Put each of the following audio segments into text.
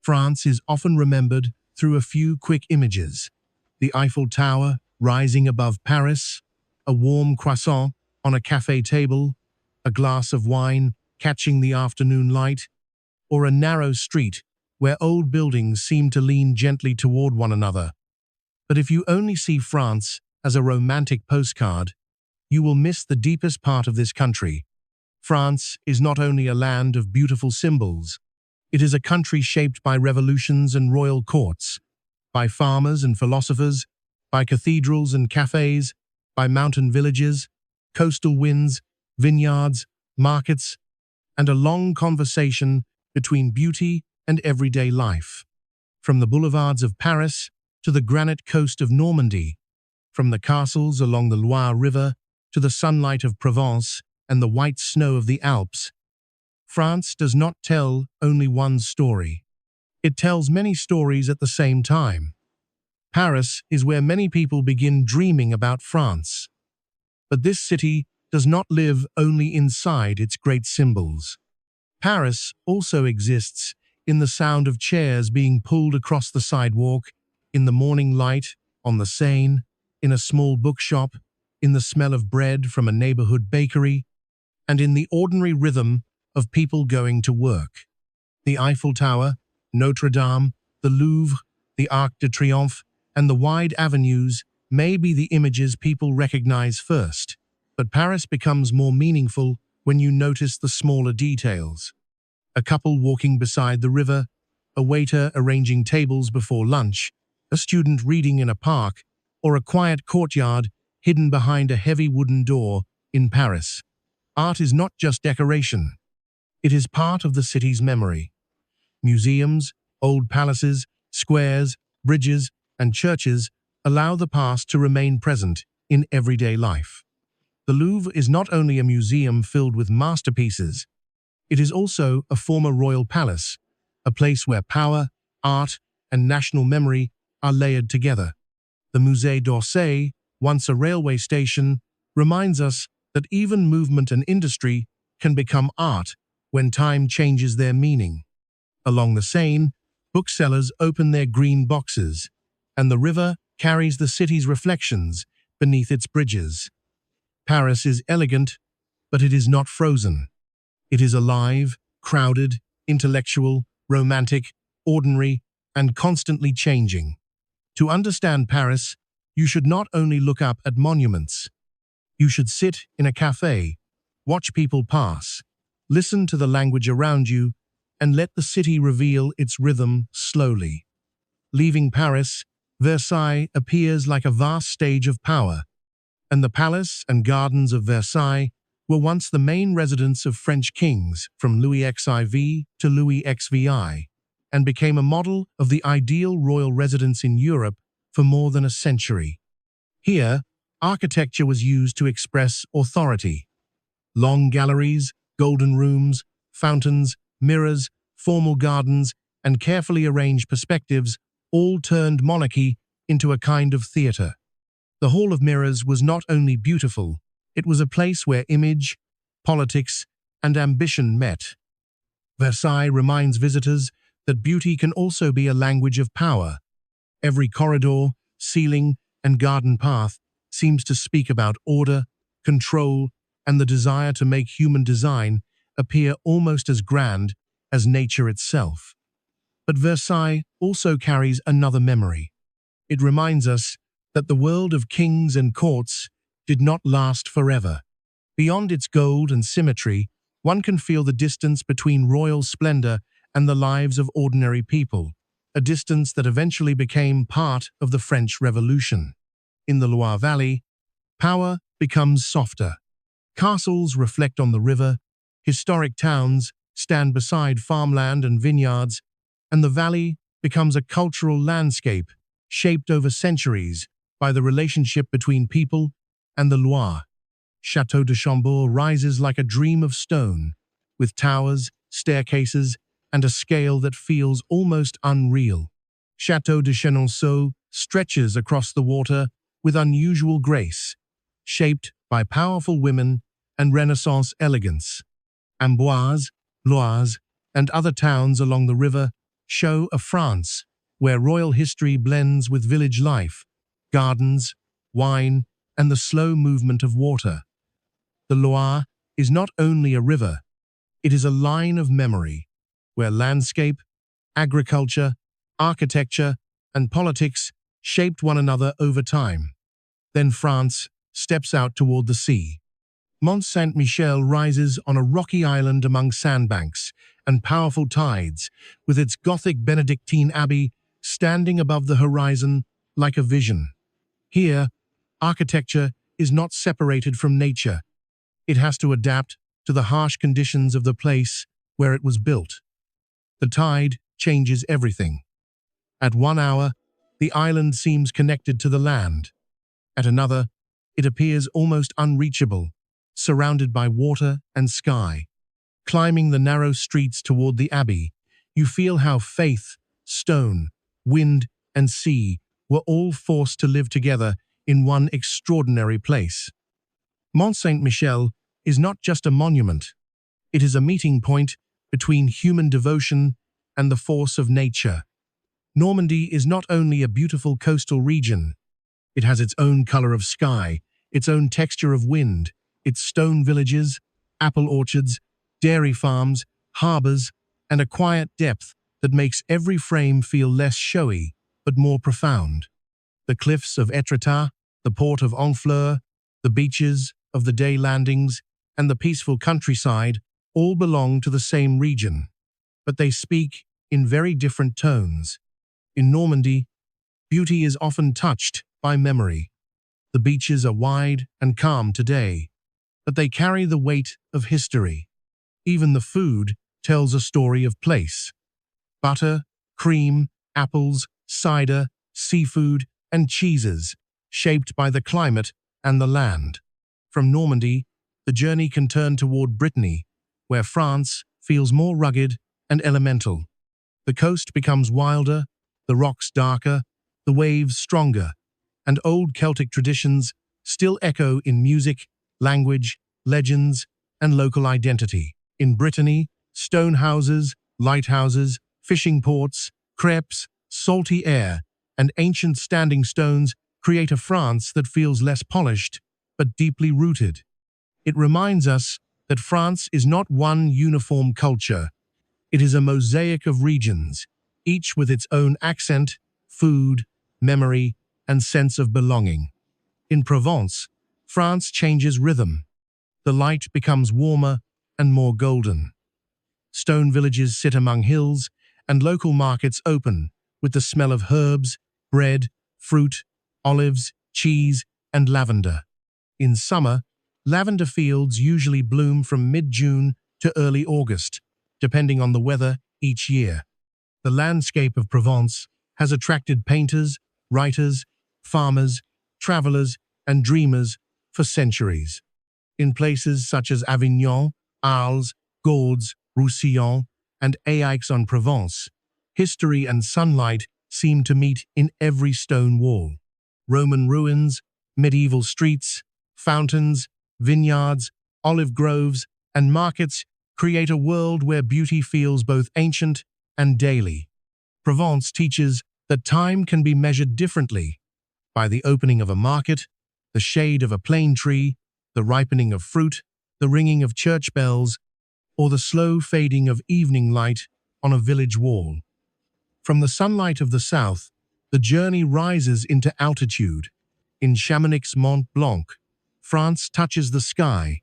France is often remembered through a few quick images. The Eiffel Tower rising above Paris, a warm croissant on a café table, a glass of wine catching the afternoon light, or a narrow street where old buildings seem to lean gently toward one another. But if you only see France as a romantic postcard, you will miss the deepest part of this country. France is not only a land of beautiful symbols, it is a country shaped by revolutions and royal courts, by farmers and philosophers, by cathedrals and cafes, by mountain villages, coastal winds, vineyards, markets, and a long conversation between beauty and everyday life. From the boulevards of Paris to the granite coast of Normandy, from the castles along the Loire River to the sunlight of Provence and the white snow of the Alps, France does not tell only one story. It tells many stories at the same time. Paris is where many people begin dreaming about France. But this city does not live only inside its great symbols. Paris also exists in the sound of chairs being pulled across the sidewalk, in the morning light, on the Seine, in a small bookshop, in the smell of bread from a neighborhood bakery, and in the ordinary rhythm of people going to work. The Eiffel Tower, Notre Dame, the Louvre, the Arc de Triomphe, and the wide avenues may be the images people recognize first, but Paris becomes more meaningful when you notice the smaller details. A couple walking beside the river, a waiter arranging tables before lunch, a student reading in a park, or a quiet courtyard hidden behind a heavy wooden door in Paris. Art is not just decoration. It is part of the city's memory. Museums, old palaces, squares, bridges, and churches allow the past to remain present in everyday life. The Louvre is not only a museum filled with masterpieces, it is also a former royal palace, a place where power, art, and national memory are layered together. The Musée d'Orsay, once a railway station, reminds us that even movement and industry can become art when time changes their meaning. Along the Seine, booksellers open their green boxes, and the river carries the city's reflections beneath its bridges. Paris is elegant, but it is not frozen. It is alive, crowded, intellectual, romantic, ordinary, and constantly changing. To understand Paris, you should not only look up at monuments. You should sit in a cafe, watch people pass, listen to the language around you, and let the city reveal its rhythm slowly. Leaving Paris, Versailles appears like a vast stage of power, and the palace and gardens of Versailles were once the main residence of French kings from Louis XIV to Louis XVI, and became a model of the ideal royal residence in Europe for more than a century. Here, architecture was used to express authority. Long galleries, golden rooms, fountains, mirrors, formal gardens, and carefully arranged perspectives all turned monarchy into a kind of theater. The Hall of Mirrors was not only beautiful, it was a place where image, politics, and ambition met. Versailles reminds visitors that beauty can also be a language of power. Every corridor, ceiling, and garden path seems to speak about order, control, and the desire to make human design appear almost as grand as nature itself. But Versailles also carries another memory. It reminds us that the world of kings and courts did not last forever. Beyond its gold and symmetry, one can feel the distance between royal splendor and the lives of ordinary people, a distance that eventually became part of the French Revolution. In the Loire Valley, power becomes softer. Castles reflect on the river, historic towns stand beside farmland and vineyards, and the valley becomes a cultural landscape shaped over centuries by the relationship between people and the Loire. Château de Chambord rises like a dream of stone, with towers, staircases, and a scale that feels almost unreal. Château de Chenonceau stretches across the water with unusual grace, shaped by powerful women and Renaissance elegance. Amboise, Bloise, and other towns along the river show a France where royal history blends with village life, gardens, wine, and the slow movement of water. The Loire is not only a river, it is a line of memory, where landscape, agriculture, architecture, and politics shaped one another over time. Then France steps out toward the sea. Mont-Saint-Michel rises on a rocky island among sandbanks and powerful tides, with its Gothic Benedictine abbey standing above the horizon like a vision. Here, architecture is not separated from nature. It has to adapt to the harsh conditions of the place where it was built. The tide changes everything. At 1 hour, the island seems connected to the land. At another, it appears almost unreachable, surrounded by water and sky. Climbing the narrow streets toward the abbey, you feel how faith, stone, wind, and sea were all forced to live together in one extraordinary place. Mont-Saint-Michel is not just a monument. It is a meeting point between human devotion and the force of nature. Normandy is not only a beautiful coastal region. It has its own color of sky, its own texture of wind, its stone villages, apple orchards, dairy farms, harbors, and a quiet depth that makes every frame feel less showy, but more profound. The cliffs of Etretat, the port of Honfleur, the beaches of the day landings, and the peaceful countryside all belong to the same region, but they speak in very different tones. In Normandy, beauty is often touched by memory. The beaches are wide and calm today, but they carry the weight of history. Even the food tells a story of place. Butter, cream, apples, cider, seafood, and cheeses, shaped by the climate and the land. From Normandy, the journey can turn toward Brittany, where France feels more rugged and elemental. The coast becomes wilder, the rocks darker, the waves stronger, and old Celtic traditions still echo in music, language, legends, and local identity. In Brittany, stone houses, lighthouses, fishing ports, crepes, salty air, and ancient standing stones create a France that feels less polished, but deeply rooted. It reminds us that France is not one uniform culture. It is a mosaic of regions, each with its own accent, food, memory, and sense of belonging. In Provence, France changes rhythm. The light becomes warmer and more golden. Stone villages sit among hills, and local markets open with the smell of herbs, bread, fruit, olives, cheese, and lavender. In summer, lavender fields usually bloom from mid-June to early August, depending on the weather each year. The landscape of Provence has attracted painters, writers, farmers, travelers, and dreamers for centuries. In places such as Avignon, Arles, Gordes, Roussillon, and Aix-en-Provence, history and sunlight seem to meet in every stone wall. Roman ruins, medieval streets, fountains, vineyards, olive groves, and markets create a world where beauty feels both ancient and daily. Provence teaches that time can be measured differently, by the opening of a market, the shade of a plane tree, the ripening of fruit, the ringing of church bells, or the slow fading of evening light on a village wall. From the sunlight of the south, the journey rises into altitude. In Chamonix Mont-Blanc, France touches the sky.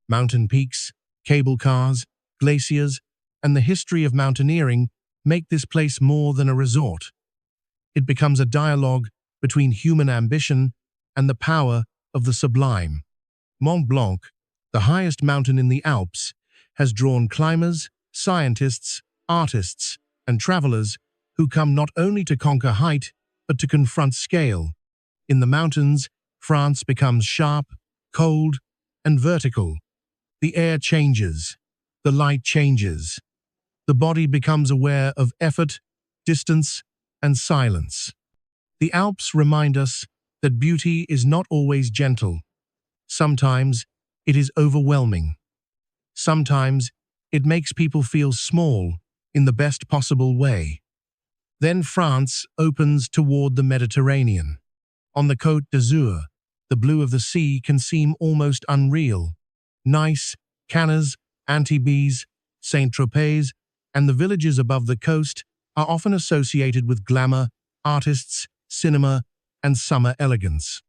Mountain peaks, cable cars, glaciers, and the history of mountaineering make this place more than a resort. It becomes a dialogue between human ambition and the power of the sublime. Mont Blanc, the highest mountain in the Alps, has drawn climbers, scientists, artists, and travelers who come not only to conquer height, but to confront scale. In the mountains, France becomes sharp, cold, and vertical. The air changes. The light changes. The body becomes aware of effort, distance, and silence. The Alps remind us that beauty is not always gentle. Sometimes it is overwhelming. Sometimes it makes people feel small in the best possible way. Then France opens toward the Mediterranean. On the Côte d'Azur, the blue of the sea can seem almost unreal. Nice, Cannes, Antibes, Saint-Tropez, and the villages above the coast are often associated with glamour, artists, cinema, and summer elegance.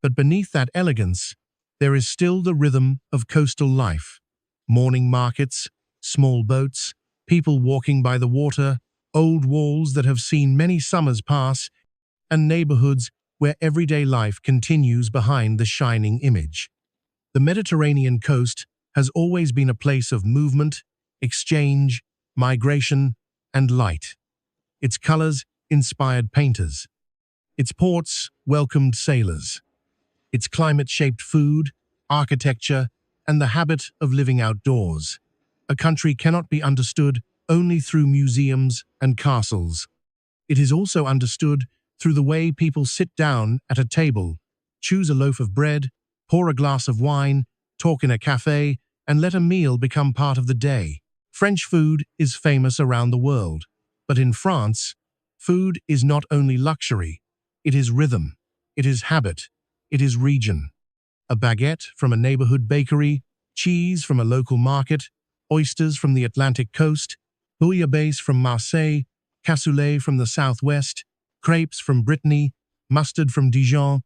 But beneath that elegance, there is still the rhythm of coastal life. Morning markets, small boats, people walking by the water, old walls that have seen many summers pass, and neighborhoods where everyday life continues behind the shining image. The Mediterranean coast has always been a place of movement, exchange, migration, and light. Its colors inspired painters. Its ports welcomed sailors. Its climate shaped food, architecture, and the habit of living outdoors. A country cannot be understood only through museums and castles. It is also understood through the way people sit down at a table, choose a loaf of bread, pour a glass of wine, talk in a cafe, and let a meal become part of the day. French food is famous around the world, but in France, food is not only luxury, it is rhythm, it is habit, it is region. A baguette from a neighborhood bakery, cheese from a local market, oysters from the Atlantic coast, bouillabaisse from Marseille, cassoulet from the southwest, crepes from Brittany, mustard from Dijon,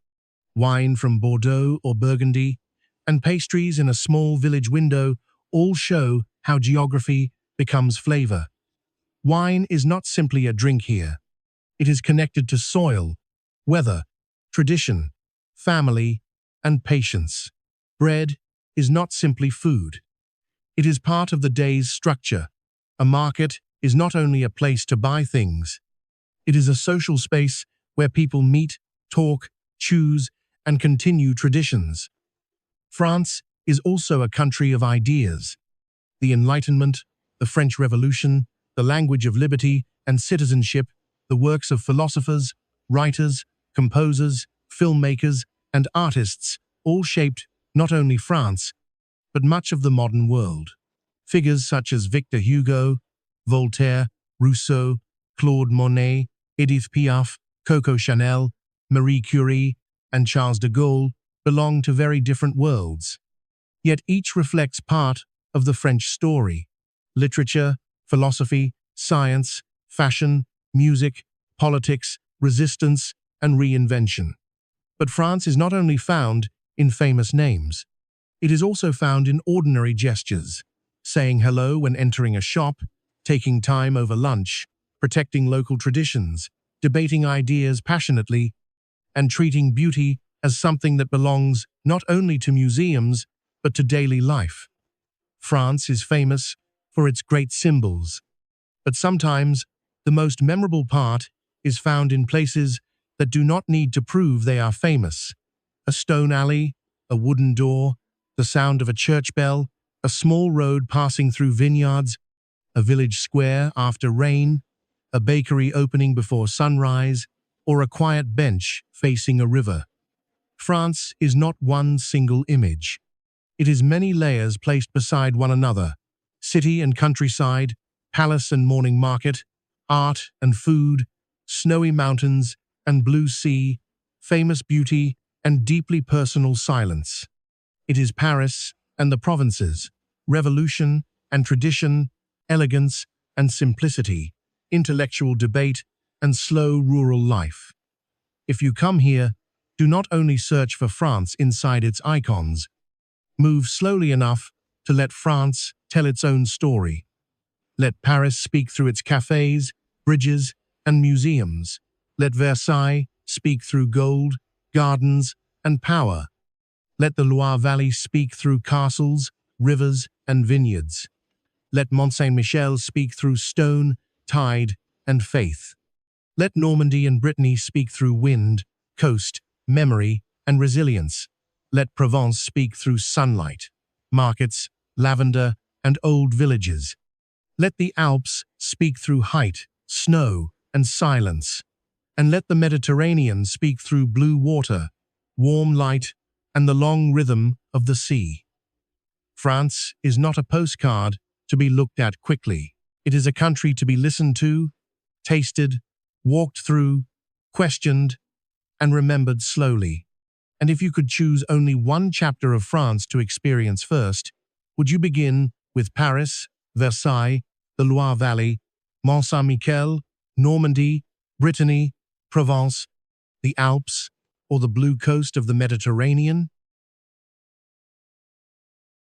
wine from Bordeaux or Burgundy, and pastries in a small village window all show how geography becomes flavor. Wine is not simply a drink here. It is connected to soil, weather, tradition, family, and patience. Bread is not simply food. It is part of the day's structure. A market is not only a place to buy things. It is a social space where people meet, talk, choose, and continue traditions. France is also a country of ideas. The Enlightenment, the French Revolution, the language of liberty and citizenship, the works of philosophers, writers, composers, filmmakers, and artists all shaped not only France, but much of the modern world. Figures such as Victor Hugo, Voltaire, Rousseau, Claude Monet, Edith Piaf, Coco Chanel, Marie Curie, and Charles de Gaulle belong to very different worlds. Yet each reflects part of the French story: literature, philosophy, science, fashion, music, politics, resistance, and reinvention. But France is not only found in famous names. It is also found in ordinary gestures: saying hello when entering a shop, taking time over lunch, protecting local traditions, debating ideas passionately, and treating beauty as something that belongs not only to museums, but to daily life. France is famous for its great symbols, but sometimes the most memorable part is found in places that do not need to prove they are famous. A stone alley, a wooden door, the sound of a church bell, a small road passing through vineyards, a village square after rain, a bakery opening before sunrise, or a quiet bench facing a river. France is not one single image. It is many layers placed beside one another: city and countryside, palace and morning market, art and food, snowy mountains and blue sea, famous beauty and deeply personal silence. It is Paris and the provinces, revolution and tradition, elegance and simplicity, intellectual debate and slow rural life. If you come here, do not only search for France inside its icons. Move slowly enough to let France tell its own story. Let Paris speak through its cafes, bridges, and museums. Let Versailles speak through gold, gardens, and power. Let the Loire Valley speak through castles, rivers, and vineyards. Let Mont-Saint-Michel speak through stone, tide, and faith. Let Normandy and Brittany speak through wind, coast, memory, and resilience. Let Provence speak through sunlight, markets, lavender, and old villages. Let the Alps speak through height, snow, and silence. And let the Mediterranean speak through blue water, warm light, and the long rhythm of the sea. France is not a postcard to be looked at quickly. It is a country to be listened to, tasted, walked through, questioned, and remembered slowly. And if you could choose only one chapter of France to experience first, would you begin with Paris, Versailles, the Loire Valley, Mont-Saint-Michel, Normandy, Brittany, Provence, the Alps, or the blue coast of the Mediterranean?